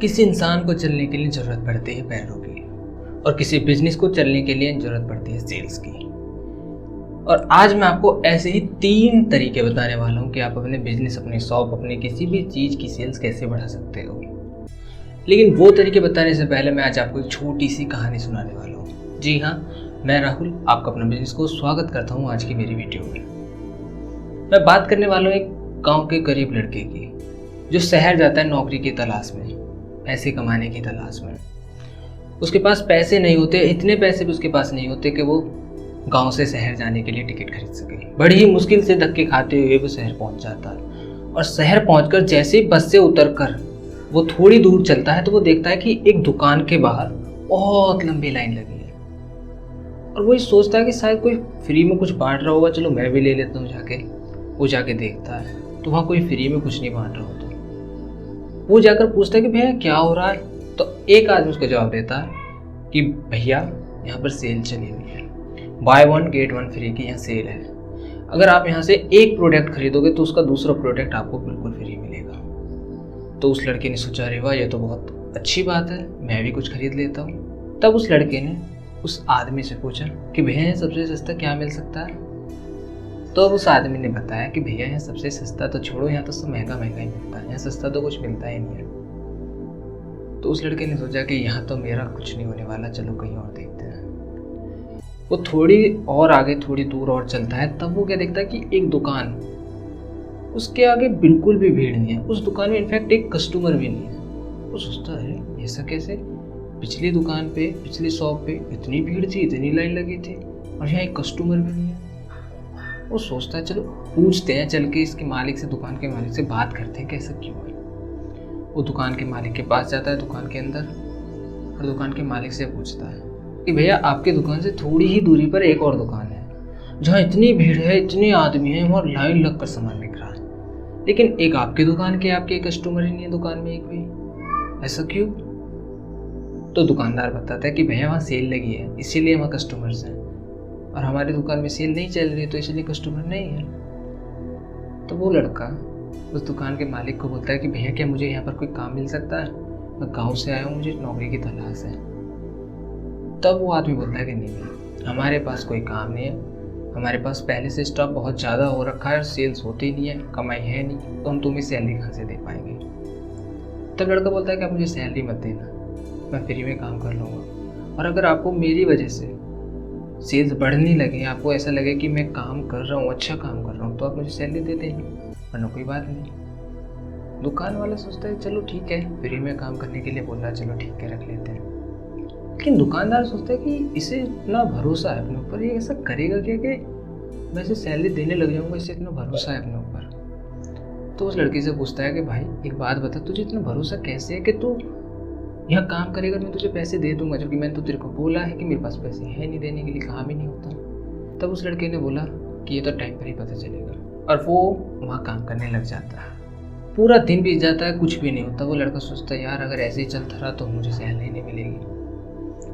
किसी इंसान को चलने के लिए ज़रूरत पड़ती है पैरों की, और किसी बिजनेस को चलने के लिए ज़रूरत पड़ती है सेल्स की। और आज मैं आपको ऐसे ही 3 तरीके बताने वाला हूँ कि आप अपने बिजनेस, अपनी शॉप, अपनी किसी भी चीज़ की सेल्स कैसे बढ़ा सकते हो। लेकिन वो तरीके बताने से पहले मैं आज आपको एक छोटी सी कहानी सुनाने वाला हूँ। जी हाँ, मैं राहुल आपका अपना बिजनेस को स्वागत करता हूँ आज की मेरी वीडियो में। मैं बात करने वाला हूँ एक गाँव के गरीब लड़के की, जो शहर जाता है नौकरी की तलाश में, पैसे कमाने की तलाश में। उसके पास पैसे नहीं होते, इतने पैसे भी उसके पास नहीं होते कि वो गांव से शहर जाने के लिए टिकट खरीद सके। बड़ी ही मुश्किल से धक्के खाते हुए वो शहर पहुंच जाता है, और शहर पहुंचकर जैसे ही बस से उतरकर वो थोड़ी दूर चलता है तो वो देखता है कि एक दुकान के बाहर बहुत लंबी लाइन लगी है। और वो सोचता है कि शायद कोई फ्री में कुछ बांट रहा होगा, चलो मैं भी ले लेता हूँ जाके। वो जाके देखता है तो वहाँ कोई फ्री में कुछ नहीं बांट रहा होता। वो जाकर पूछता है कि भैया क्या हो रहा है। तो एक आदमी उसको जवाब देता है कि भैया यहाँ पर सेल चली हुई है, बाय 1 गेट 1 फ्री की यहाँ सेल है। अगर आप यहाँ से एक प्रोडक्ट खरीदोगे तो उसका दूसरा प्रोडक्ट आपको बिल्कुल फ्री मिलेगा। तो उस लड़के ने सोचा, अरे वाह, ये तो बहुत अच्छी बात है, मैं भी कुछ खरीद लेता हूँ। तब उस लड़के ने उस आदमी से पूछा कि भैया यहाँ सबसे सस्ता क्या मिल सकता है। तो उस आदमी ने बताया कि भैया यहाँ सबसे सस्ता तो छोड़ो, यहाँ तो सब महंगा महंगा ही मिलता है, यहाँ सस्ता तो कुछ मिलता ही नहीं है। तो उस लड़के ने सोचा कि यहाँ तो मेरा कुछ नहीं होने वाला, चलो कहीं और देखते हैं। वो थोड़ी और आगे, थोड़ी दूर और चलता है, तब वो क्या देखता है कि एक दुकान, उसके आगे बिल्कुल भी भीड़ नहीं है। उस दुकान में इनफैक्ट एक कस्टमर भी नहीं है। वो सोचता है ऐसा कैसे, पिछली दुकान पे, पिछली शॉप पे इतनी भीड़ थी, इतनी लाइन लगी थी, और यहाँ एक कस्टमर भी नहीं है। वो सोचता है चलो पूछते हैं, चल के इसके मालिक से, दुकान के मालिक से बात करते हैं कैसा क्यों है। वो दुकान के मालिक के पास जाता है, दुकान के अंदर, और दुकान के मालिक से पूछता है कि भैया आपकी दुकान से थोड़ी ही दूरी पर एक और दुकान है जहाँ इतनी भीड़ है, इतने आदमी हैं, वहाँ लाइन लग कर सामान बिक रहा है, लेकिन एक आपकी दुकान के आपके कस्टमर ही नहीं है दुकान में एक भी, ऐसा क्यों। तो दुकानदार बताता है कि भैया वहाँ सेल लगी है, इसीलिए वहाँ कस्टमर्स हैं, और हमारी दुकान में सेल नहीं चल रही तो इसलिए कस्टमर नहीं है। तो वो लड़का उस दुकान के मालिक को बोलता है कि भैया क्या मुझे यहाँ पर कोई काम मिल सकता है, मैं गांव से आया हूँ, मुझे नौकरी की तलाश है। तब वो आदमी बोलता है कि नहीं, हमारे पास कोई काम नहीं है, हमारे पास पहले से स्टॉक बहुत ज़्यादा हो रखा है, सेल्स होती नहीं है, कमाई है नहीं, तो हम तुम्हें सैलरी कहाँ से दे पाएंगे। तब लड़का बोलता है कि आप मुझे सैलरी मत देना, मैं फ्री में काम कर लूँगा, और अगर आपको मेरी वजह से सेल्स बढ़ने लगे, आपको ऐसा लगे कि मैं काम कर रहा हूँ, अच्छा काम कर रहा हूँ, तो आप मुझे सैलरी दे देंगे, वरना कोई बात नहीं। दुकान वाला सोचता है चलो ठीक है, फ्री में काम करने के लिए बोल रहा है, चलो ठीक है रख लेते हैं। लेकिन दुकानदार सोचता है कि इसे इतना भरोसा है अपने ऊपर, ये ऐसा करेगा क्या कि मैं इसे सैलरी देने लग जाऊँगा, इससे इतना भरोसा है अपने ऊपर। तो उस लड़की से पूछता है कि भाई एक बात बता, तुझे इतना भरोसा कैसे है कि तू यहाँ काम करेगा, मैं तुझे पैसे दे दूंगा, जबकि मैंने तो तेरे को बोला है कि मेरे पास पैसे हैं नहीं देने के लिए, काम ही नहीं होता। तब उस लड़के ने बोला कि ये तो टाइम पर ही पता चलेगा, और वो वहाँ काम करने लग जाता है। पूरा दिन बीत जाता है, कुछ भी नहीं होता। वो लड़का सोचता है यार अगर ऐसे ही चलता रहा तो मुझे सैलरी नहीं मिलेगी।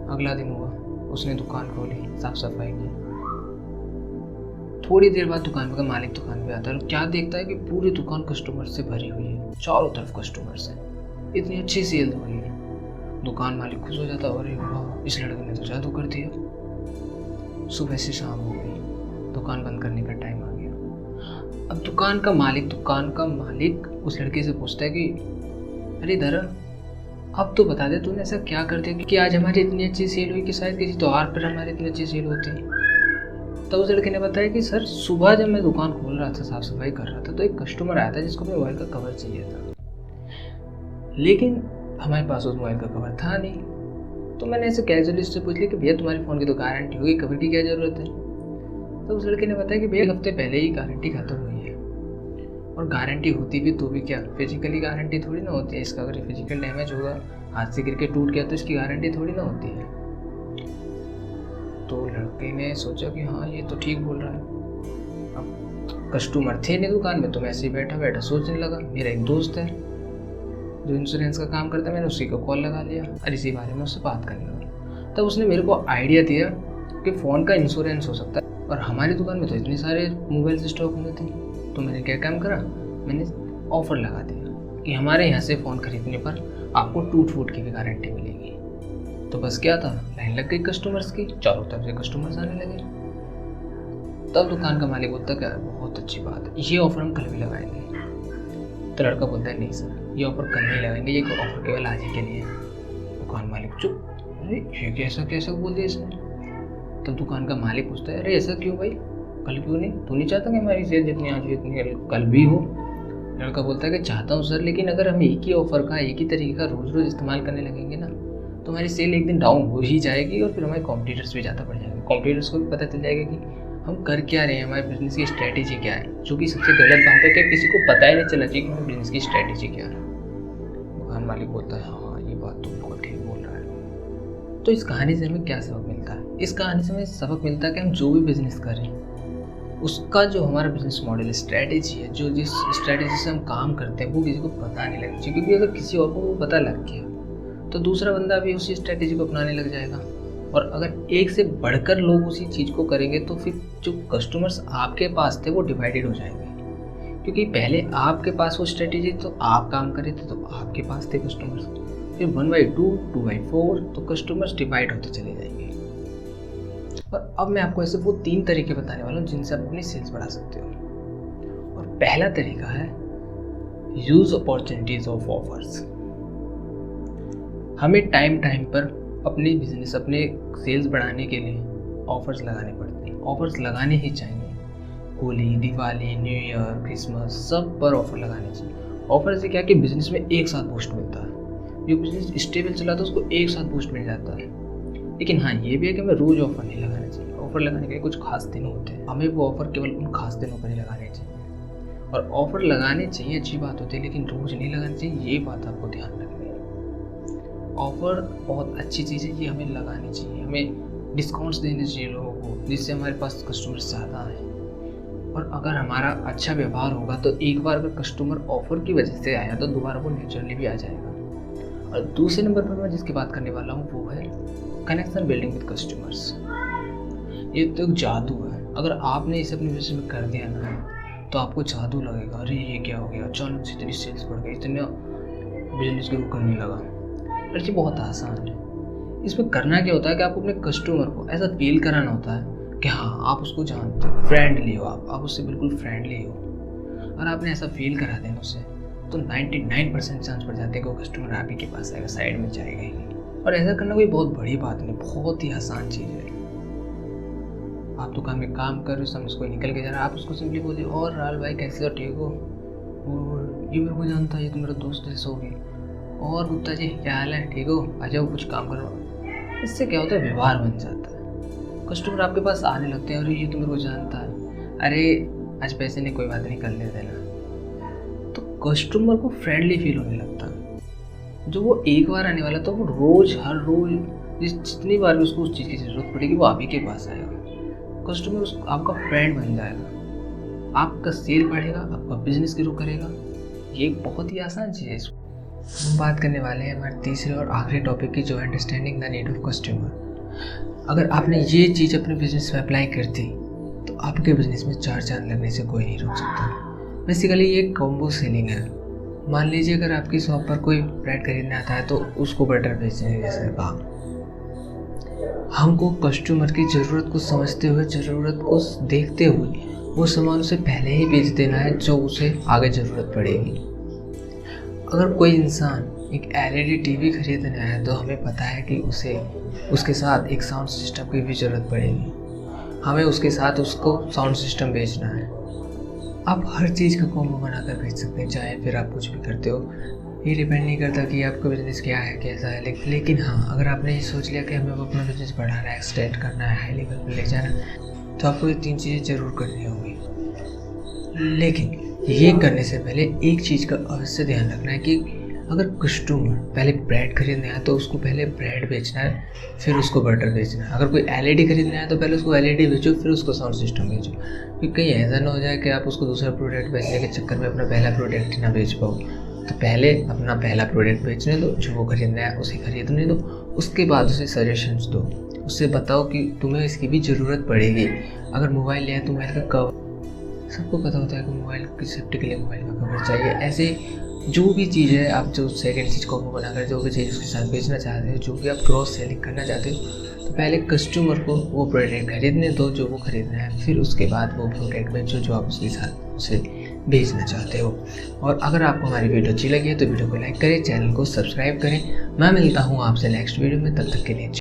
अगला दिन हुआ, उसने दुकान खोली, साफ सफाई की। थोड़ी देर बाद दुकान का मालिक दुकान पे आता है, क्या देखता है कि पूरी दुकान कस्टमर से भरी हुई है, चारों तरफ कस्टमर्स हैं, इतनी अच्छी सेल हो रही है। दुकान मालिक खुश हो जाता है, अरे वाह, इस लड़के ने तो जादू कर दिया। सुबह से शाम हो गई, दुकान बंद करने का टाइम आ गया। अब दुकान का मालिक उस लड़के से पूछता है कि अरे धरा, अब तो बता दे तूने ऐसा क्या कर दिया कि आज हमारी इतनी अच्छी सेल हुई कि शायद किसी त्योहार पर हमारी इतनी अच्छी सेल होती। तब उस लड़के ने बताया कि सर सुबह जब मैं दुकान खोल रहा था, साफ सफाई कर रहा था, तो एक कस्टमर आया था जिसको अपने मोबाइल का कवर चाहिए था, लेकिन हमारे पास उस मोबाइल का कवर था नहीं। तो मैंने ऐसे कैजुअली से पूछ लिया कि भैया तुम्हारे फ़ोन की तो गारंटी होगी, कवर की क्या ज़रूरत है। तो उस लड़के ने बताया कि भैया 1 हफ्ते पहले ही गारंटी खत्म हुई है, और गारंटी होती भी तो भी क्या, फिजिकली गारंटी थोड़ी ना होती है इसका। अगर फिजिकल डैमेज होगा, हाथ से गिर के टूट गया, तो इसकी गारंटी थोड़ी ना होती है। तो लड़के ने सोचा कि हाँ ये तो ठीक बोल रहा है। अब कस्टमर थे नहीं दुकान में, तो मैं ऐसे ही बैठा बैठा सोचने लगा, मेरा एक दोस्त है जो इंश्योरेंस का काम करता है, मैंने उसी को कॉल लगा लिया और इसी बारे में उससे बात करने लगा। तब उसने मेरे को आइडिया दिया कि फ़ोन का इंश्योरेंस हो सकता है, और हमारी दुकान में तो इतने सारे मोबाइल स्टॉक में थे। तो मैंने क्या काम करा, मैंने ऑफ़र लगा दिया कि हमारे यहाँ से फ़ोन खरीदने पर आपको टूट फूट की भी गारंटी मिलेगी। तो बस क्या था, लाइन लग गई कस्टमर्स की, चारों तरफ से कस्टमर्स आने लगे। तब दुकान का मालिक बोलता क्या बहुत अच्छी बात है, ये ऑफ़र हम कल भी लगाएंगे। तो लड़का बोलता है नहीं सर, ये ऑफ़र कल नहीं लगाएंगे, ये ऑफ़र केवल आज ही के लिए है। दुकान मालिक चुप, अरे ये कैसा बोल दिया इसने। तब दुकान का मालिक पूछता है अरे ऐसा क्यों भाई, कल क्यों नहीं, तू नहीं चाहता कि हमारी सेल जितनी आज हुई इतनी कल भी हो। लड़का बोलता है कि चाहता हूँ सर, लेकिन अगर हम एक ही ऑफ़र का एक ही तरीके का रोज़ रोज़ इस्तेमाल करने लगेंगे ना, तो हमारी सेल एक दिन डाउन हो ही जाएगी और फिर हमारे कॉम्पिटिटर्स भी ज़्यादा बढ़ जाएंगे। कॉम्पिटिटर्स को भी पता चल जाएगा कि हम कर क्या रहे हैं, हमारे बिज़नेस की स्ट्रैटेजी क्या है, जो कि सबसे गलत बात है कि किसी को पता ही नहीं चलना चाहिए कि हमारे बिज़नेस की स्ट्रैटेजी क्या है। दुकान मालिक बोलता है हाँ ये बात तो बिल्कुल ठीक बोल रहा है। तो इस कहानी से हमें क्या सबक मिलता है? इस कहानी से हमें सबक मिलता है कि हम जो भी बिज़नेस करें उसका जो हमारा बिजनेस मॉडल स्ट्रैटेजी है, जो जिस स्ट्रैटेजी से हम काम करते हैं वो किसी को पता नहीं लगना चाहिए, क्योंकि अगर किसी और को वो पता लग गया तो दूसरा बंदा भी उसी स्ट्रैटेजी को अपनाने लग जाएगा। और अगर एक से बढ़कर लोग उसी चीज़ को करेंगे तो फिर जो कस्टमर्स आपके पास थे वो डिवाइडेड हो जाएंगे, क्योंकि पहले आपके पास वो स्ट्रैटेजी तो आप काम कर रहे थे तो आपके पास थे कस्टमर्स, फिर 1/2, 2/4 तो कस्टमर्स डिवाइड होते चले जाएंगे। और अब मैं आपको ऐसे वो 3 तरीके बताने वाला हूँ जिनसे आप अपनी सेल्स बढ़ा सकते हो। और पहला तरीका है यूज अपॉर्चुनिटीज ऑफ ऑफर्स। हमें टाइम पर अपने बिजनेस, अपने सेल्स बढ़ाने के लिए ऑफर्स लगाने पड़ते हैं। ऑफर्स लगाने ही चाहिए। Holi, Diwali, new year, Christmas सब पर ऑफर लगाने चाहिए। ऑफर से क्या कि बिजनेस में एक साथ बूस्ट मिलता है। जो बिजनेस स्टेबल चला था उसको एक साथ बूस्ट मिल जाता है। लेकिन हाँ ये भी है कि हमें रोज़ ऑफर नहीं लगाना चाहिए। ऑफर लगाने के लिए कुछ खास दिन होते हैं, हमें वो ऑफर केवल उन खास दिनों पर ही लगाने चाहिए। और ऑफर लगाने चाहिए अच्छी बात होती है, लेकिन रोज़ नहीं लगानी चाहिए, ये बात आपको ध्यान रखनी है। ऑफर बहुत अच्छी चीज़ है, ये हमें लगानी चाहिए। हमें डिस्काउंट्स देने चाहिए लोगों को, जिससे हमारे पास कस्टमर्स ज़्यादा आए। और अगर हमारा अच्छा व्यवहार होगा तो एक बार अगर कस्टमर ऑफर की वजह से आया तो दोबारा वो नेचुरली भी आ जाएगा। और दूसरे नंबर पर मैं जिसकी बात करने वाला हूँ वो है कनेक्शन बिल्डिंग विद कस्टमर्स। ये तो एक जादू है। अगर आपने इसे अपने बिजनेस में कर दिया ना तो आपको जादू लगेगा, अरे ये क्या हो गया, अचानक से इतनी सेल्स बढ़ गई, इतना बिजनेस ग्रो करने लगा। और ये बहुत आसान है। इसमें करना क्या होता है कि आपको अपने कस्टमर को ऐसा फील कराना होता है कि हाँ आप उसको जानते हो, फ्रेंडली हो, आप उससे बिल्कुल फ्रेंडली हो। और आपने ऐसा फील करा देना उससे तो 99% चांस बढ़ जाते हैं कि वो कस्टमर आप ही के पास आएगा, साइड में जाएगा ही नहीं। और ऐसा करना कोई बहुत बड़ी बात नहीं, बहुत ही आसान चीज़ है। आप दुकान में काम कर रहे हो, समझ कोई निकल के जा रहा है, आप उसको सिंपली बोलिए और राल भाई कैसे हो, ठीक हो, और ये मेरे को जानता है, ये तो मेरा दोस्त जैसा हो गया, और गुप्ता जी क्या हाल है, ठीक हो, आ जाओ कुछ काम करो। इससे क्या होता है, व्यवहार बन जाता है। कस्टमर आपके पास आने लगते हैं, अरे ये तो मेरे को जानता है, अरे आज पैसे नहीं, कोई बात नहीं, कर ले देना। तो कस्टमर को फ्रेंडली फील होने लगता है। जो वो एक बार आने वाला तो वो रोज़, हर रोज़ जितनी बार भी उसको उस चीज़ की ज़रूरत पड़ेगी वो आप ही के पास आएगा। कस्टमर आपका फ्रेंड बन जाएगा, आपका सेल बढ़ेगा, आपका बिजनेस ग्रो करेगा। ये एक बहुत ही आसान चीज़ है। हम बात करने वाले हैं हमारे तीसरे और आखिरी टॉपिक की, जो understanding the need of customer. अगर आपने ये चीज़ अपने बिजनेस में अप्लाई कर दी तो आपके बिजनेस में 4 चांद लगने से कोई नहीं रोक सकता। बेसिकली ये कॉम्बो सेलिंग है। मान लीजिए अगर आपकी शॉप पर कोई ब्रेड खरीदने आता है तो उसको बटर बेचने जैसे कहा, हमको कस्टमर की ज़रूरत को समझते हुए, ज़रूरत को देखते हुए वो सामान उसे पहले ही बेच देना है जो उसे आगे ज़रूरत पड़ेगी। अगर कोई इंसान एक LED टीवी खरीदने आया तो हमें पता है कि उसे उसके साथ एक साउंड सिस्टम की भी ज़रूरत पड़ेगी, हमें उसके साथ उसको साउंड सिस्टम बेचना है। आप हर चीज़ का कॉम्बो बनाकर बेच सकते हैं, चाहे फिर आप कुछ भी करते हो, ये डिपेंड नहीं करता कि आपका बिजनेस क्या है, कैसा है। लेकिन हाँ, अगर आपने ये सोच लिया कि हमें अपना बिजनेस बढ़ाना है, एक्सटेंड करना है, हाई लेवल पर ले जाना है, तो आपको ये 3 चीज़ें ज़रूर करनी होंगी। लेकिन ये करने से पहले एक चीज़ का अवश्य ध्यान रखना है कि अगर कस्टमर पहले ब्रेड खरीदने आया तो उसको पहले ब्रेड बेचना है, फिर उसको बटर बेचना है। अगर कोई LED खरीदने आया तो पहले उसको LED बेचो, फिर उसको साउंड सिस्टम बेचो। क्योंकि कहीं ऐसा ना हो जाए कि आप उसको दूसरा प्रोडक्ट बेचने के चक्कर में अपना पहला प्रोडक्ट ना बेच पाओ। तो पहले अपना पहला प्रोडक्ट बेचने दो, जो वो खरीदना है उसे खरीदने दो, उसके बाद उसे सजेशंस दो, उससे बताओ कि तुम्हें इसकी भी ज़रूरत पड़ेगी। अगर मोबाइल लिया तो मोबाइल का कवर, सबको पता होता है कि मोबाइल की सेफ्टी के लिए मोबाइल का कवर चाहिए। ऐसे जो भी चीज़ है, आप जो सेकंड चीज़ को बनाकर जो भी चीज़ उसके साथ बेचना चाहते हो, जो भी आप क्रॉस सेलिंग करना चाहते हो, तो पहले कस्टमर को वो प्रोडक्ट खरीदने दो जो वो खरीदना है, फिर उसके बाद वो प्रोडक्ट बेचो जो आप उसके साथ उसे बेचना चाहते हो। और अगर आपको हमारी वीडियो अच्छी लगी है तो वीडियो को लाइक करें, चैनल को सब्सक्राइब करें। मैं मिलता हूँ आपसे नेक्स्ट वीडियो में, तब तक के लिए।